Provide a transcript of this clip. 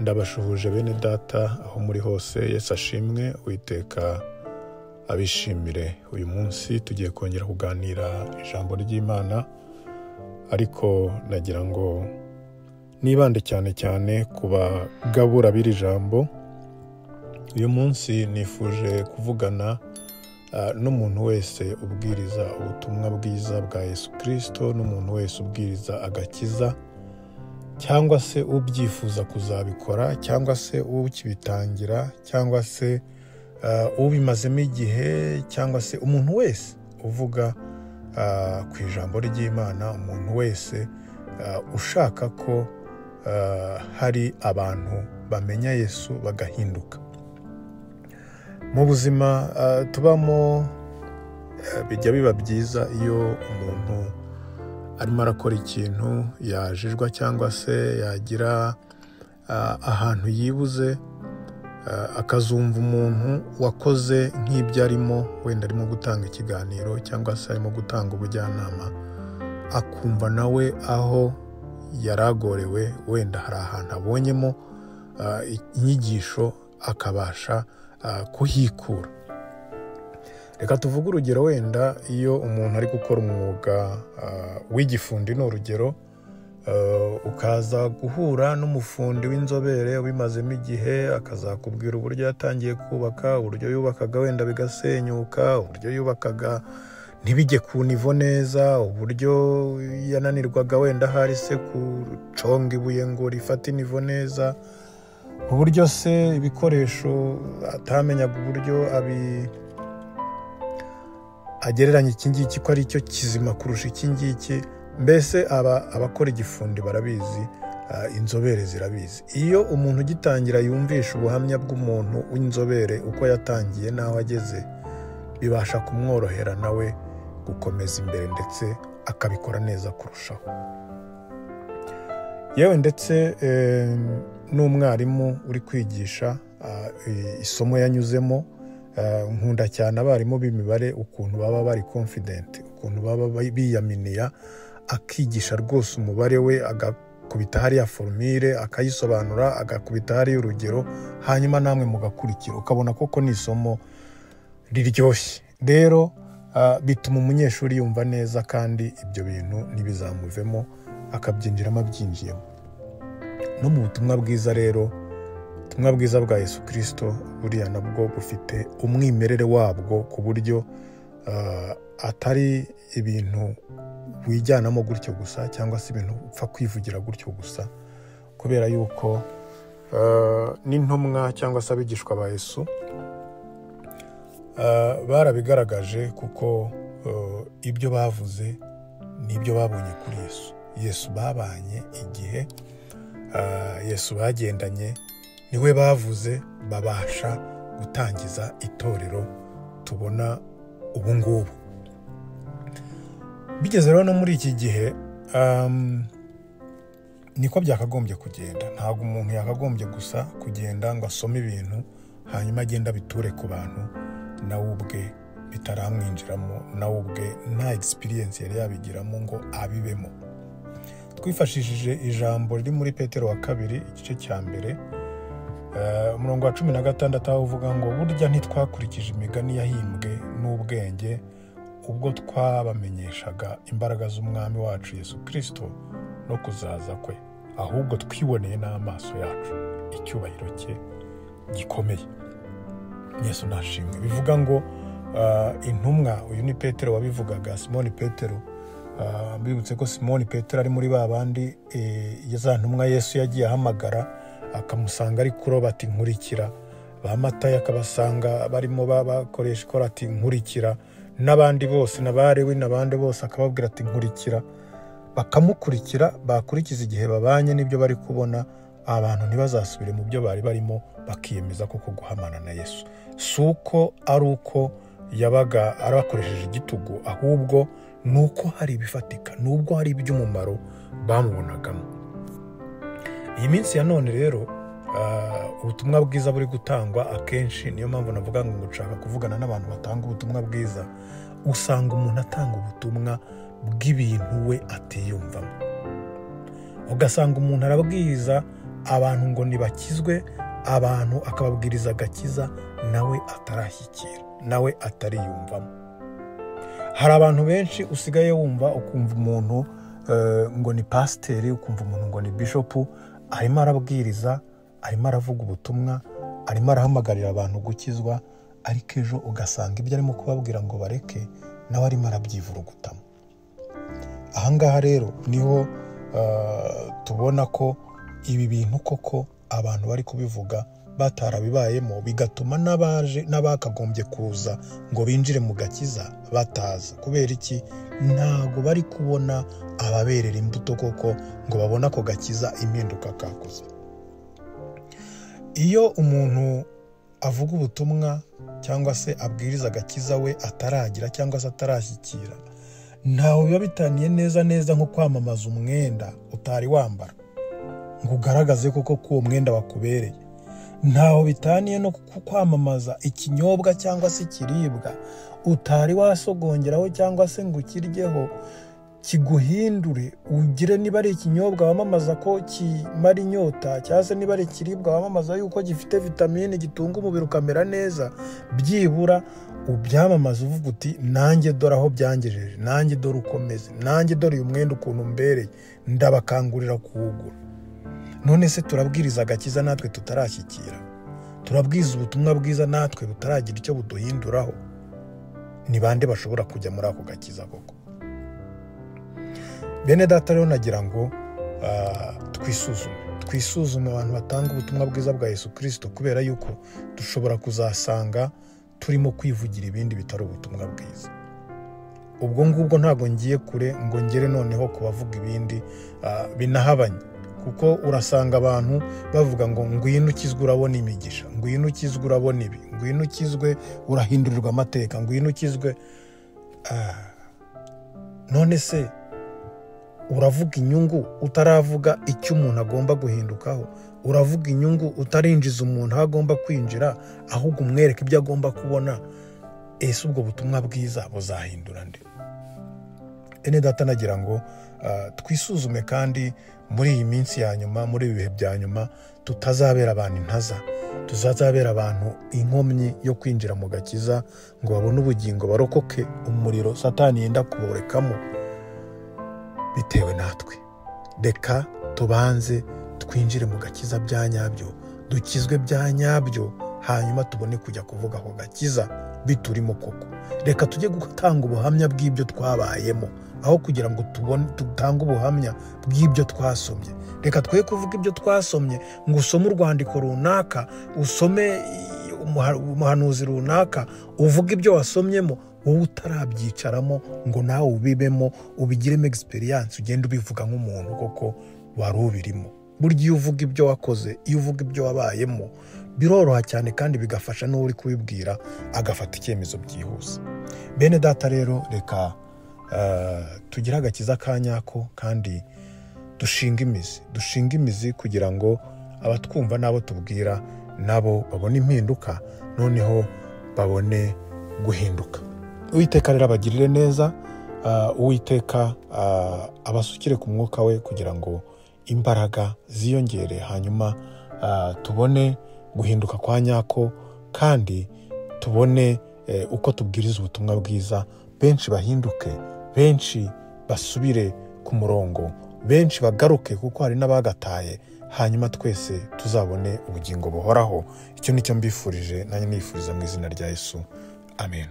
Ndabashuhuje bene data aho muri hose. Yesu ashimwe, Uwiteka abishimire. Uyu munsi tugiye kongera kuganira ijambo ry'Imana, ariko nagira ngo nibande cyane ku bagabura b'iri jambo. Uyu munsi nifuje kuvugana n'umuntu wese ubwiriza ubutumwa bwiza bwa Yesu Kristo, n'umuntu wese ubwiriza agakiza, cyangwa se ubyifuza kuzabikora, cyangwa se ukibitangira, cyangwa se ubimazemo igihe, cyangwa se umuntu wese uvuga ku ijambo ry'Imana, umuntu wese ushaka ko hari abantu bamenya Yesu bagahinduka. Mu buzima tubamo bijya biba byiza iyo umuntu arimo arakora ikintu yajijwa, cyangwa se yagira ahantu yibuze, akazumva umuntu wakoze nk'ibyo arimo, wenda arimo gutanga ikiganiro cyangwa se arimo gutanga ubujyanama, akumva nawe aho yaragorewe, wenda hari ahantu abonyemo inyigisho akabasha kuhikura. Reka tuvuge urugero, wenda iyo umuntu ari gukora umwuga w'igifundi, ni urugero, ukaza guhura n'umufundi w'inzobere ubimazemo igihe, akazakubwira uburyo yatangiye kubaka, uburyo yubakaga wenda bigasenyuka, uburyo yubakaga ntibijye ku nivo neza, uburyo yananirwaga wenda hari se guconga ibuye ngo rifate inivo neza, uburyo se ibikoresho atamenyaga uburyo agereranya iki ngiki ko ari cyo kizima kurusha iki ngiki. Mbese abakora igifundi barabizi, inzobere zirabizi. Iyo umuntu ugitangira yumvisha ubuhamya bw'umuntu w'inzobere uko yatangiye n'aho ageze, bibasha kumworohera nawe gukomeza imbere, ndetse akabikora neza kurushaho. Yewe ndetse n'umwarimu uri kwigisha isomo yanyuzemo, nkunda cyane abarimu b'imibare ukuntu baba bari confident, ukuntu baba biyaminiya, akigisha rwose umubare we, agakubita hariya formule akayisobanura, agakubita hariya urugero, hanyuma namwe mugakurikira, ukabona koko ni isomo riryoshye. Rero bituma umunyeshuri yumva neza, kandi ibyo bintu ntibizamuvemo, akabyinjiramo abyinjiyemo. No mu butumwa bwiza rero, ubutumwa bwiza bwa Yesu Kristo buriya nabwo bufite umwimerere wabwo, ku buryo atari ibintu wijyanamo gutyo gusa, cyangwa se ibintu upfa kwivugira gutyo gusa, kubera yuko n'intumwa cyangwa se abigishwa ba Yesu barabigaragaje, kuko ibyo bavuze n'ibyo babonye kuri Yesu babanye igihe, Yesu bagendanye, niwe bavuze, babasha gutangiza itorero tubona ubu ngubu. Bigeze rero no muri iki gihe, niko byakagombye kugenda. Ntabwo umuntu yakagombye gusa kugenda ngo asome ibintu hanyuma agenda biture ku bantu, nawe ubwe bitaramwinjiramo, nawe ubwe nta experience yari yabigiramo ngo abibemo. Twifashishije ijambo riri muri Petero wa 2 igice cya mbere, umurongo wa 16, aho uvuga ngo burya ntitwakurikije imigani yahimbwe n'ubwenge ubwo twabamenyeshaga imbaraga z'umwami wacu Yesu Kristo no kuzaza kwe, ahubwo twiboneye n'amaso yacu icyubahiro cye gikomeye. Yesu nashimwe. Bivuga ngo intumwa, uyu ni Petero wabivugaga, Simoni Petero. Mbibutse ko Simoni Petero ari muri babandi za ntumwa Yesu yagiye ahamagara, akamusanga ari kuroba ati nkurikira. Ba Matayo akabasanga barimo bakoresha ikora ati nkurikira, n'abandi bose, n'abarewi n'abandi bose akababwira ati nkurikira. Bakamukurikira, bakurikiza igihe babanye n'ibyo bari kubona, abantu ntibazasubire mu byo bari barimo, bakiyemeza koko guhamana na Yesu. Suko ari uko yabaga arabakoresheje igitugu, ahubwo nuko hari ibifatika, nubwo hari iby'umumaro bamubonagamo. Iyi minsi ya none rero, ubutumwa bwiza buri gutangwa akenshi, niyo mpamvu navuga ngo nshaka kuvugana n'abantu batanga ubutumwa bwiza, usanga umuntu atanga ubutumwa bw'ibintu we atiyumvamo. Ugasanga umuntu arabwiriza abantu ngo nibakizwe, abantu akababwiriza agakiza nawe atarashyikira, nawe atariyumvamo. Hari abantu benshi usigaye wumva, ukumva umuntu ngo ni pasiteri, ukumva umuntu ngo ni bishopu, arimo arabwiriza, arimo aravuga ubutumwa, arimo arahamagarira abantu gukizwa, ariko ejo ugasanga ibyo arimo kubabwira ngo bareke nawe arimo arabyivurugutamo. Ahangaha rero niho tubona ko ibi bintu koko abantu bari kubivuga batarabibayemo, bigatuma n'abakagombye kuza ngo binjire mu gakiza bataza. Kubera iki? Ntago bari kubona ababerera imbuto koko ngo babone ako gakiza impinduka kakoze. Iyo umuntu avuga ubutumwa cyangwa se abwiriza agakiza we ataragira cyangwa se atarashyikira, ntawe biba bitaniye neza nko kwamamaza umwenda utari wambara ngo ugaragaze koko ko uwo mwenda wakubereye. Ntaho bitaniye no kwamamaza ikinyobwa cyangwa se ikiribwa utari wasogongeraho cyangwa se ngo ukiryeho kiguhindure, ugire niba ari ikinyobwa wamamaza ko kimara inyota, cyangwa se niba ari ikiribwa wamamaza yuko gifite vitamine gitunga umubiri ukamera neza, byibura ubyamamaza uvuga uti nanjye dore aho byangejeje, nanjye dore ukomeze, nanjye dore uyu mwenda ukuntu mbereye, ndabakangurira kuwugura. None se turabwiriza agakiza natwe tutarashyikira? Turabwiza ubutumwa bwiza natwe butaragira icyo buduhinduraho? Ni bande bashobora kujya muri ako gakiza koko? Bene data rero nagira ngo twisuzume abantu batanga ubutumwa bwiza bwa Yesu Kristo, kubera yuko dushobora kuzasanga turimo kwivugira ibindi bitari ubutumwa bwiza. Ubwo ngubwo ntabwo ngiye kure ngo ngere noneho kubavuga ibindi binahabanye, kuko urasanga abantu bavuga ngo ngwino ukizwe urabona imigisha, ngwino ukizwe urabona ibi, ngwino ukizwe urahindurirwa amateka, ngwino ukizwe. None se uravuga inyungu utaravuga icyo umuntu agomba guhindukaho? Uravuga inyungu utarinjiza umuntu aho agomba kwinjira, ahubwo umwereka ibyo agomba kubona? Ese ubwo butumwa bwiza buzahindura nde? Ene data nagira ngo twisuzume, kandi muri iyi minsi ya nyuma, muri ibi bihe bya nyuma, tutazabera abantu intaza, tuzazabera abantu inkomyi yo kwinjira mu gakiza ngo babone ubugingo, barokoke umuriro Satani yenda kuborekamo bitewe natwe. Reka tubanze twinjire mu gakiza bya nyabyo, dukizwe bya nyabyo, hanyuma tubone kujya kuvuga ako gakiza biturimo koko. Reka tujye gutanga ubuhamya bw'ibyo twabayemo, aho kugira ngo tutange ubuhamya bw'ibyo twasomye. Reka twe kuvuga ibyo twasomye, ngo usome urwandiko runaka, usome umuhanuzi runaka, uvuga ibyo wasomyemo, wowe utarabyicaramo ngo nawe ubibemo, ubigiremo experience, ugende ubivuga nk'umuntu koko wari ubirimo. Burya iyo uvuga ibyo wakoze, iyo uvuga ibyo wabayemo, biroroha cyane kandi bigafasha n'uwo uri kubibwira agafata icyemezo byihuse. Bene data rero, reka tugire agakiza kanyako kandi dushinga imizi kugira ngo abatwumva n'abo tubwira nabo babone impinduka, noneho babone guhinduka. Uwiteka rero abagirire neza, Uwiteka abasukire ku mwuka we kugira ngo imbaraga ziyongere, hanyuma tubone guhinduka kwa nyako, kandi tubone uko tubwiriza ubutumwa bwiza, benshi bahinduke, benshi basubire ku murongo, benshi bagaruke kuko hari n'abagataye, hanyuma twese tuzabone ubugingo buhoraho. Icyo nicyo mbifurije, nanjye nifuriza mu izina rya Yesu. Amen.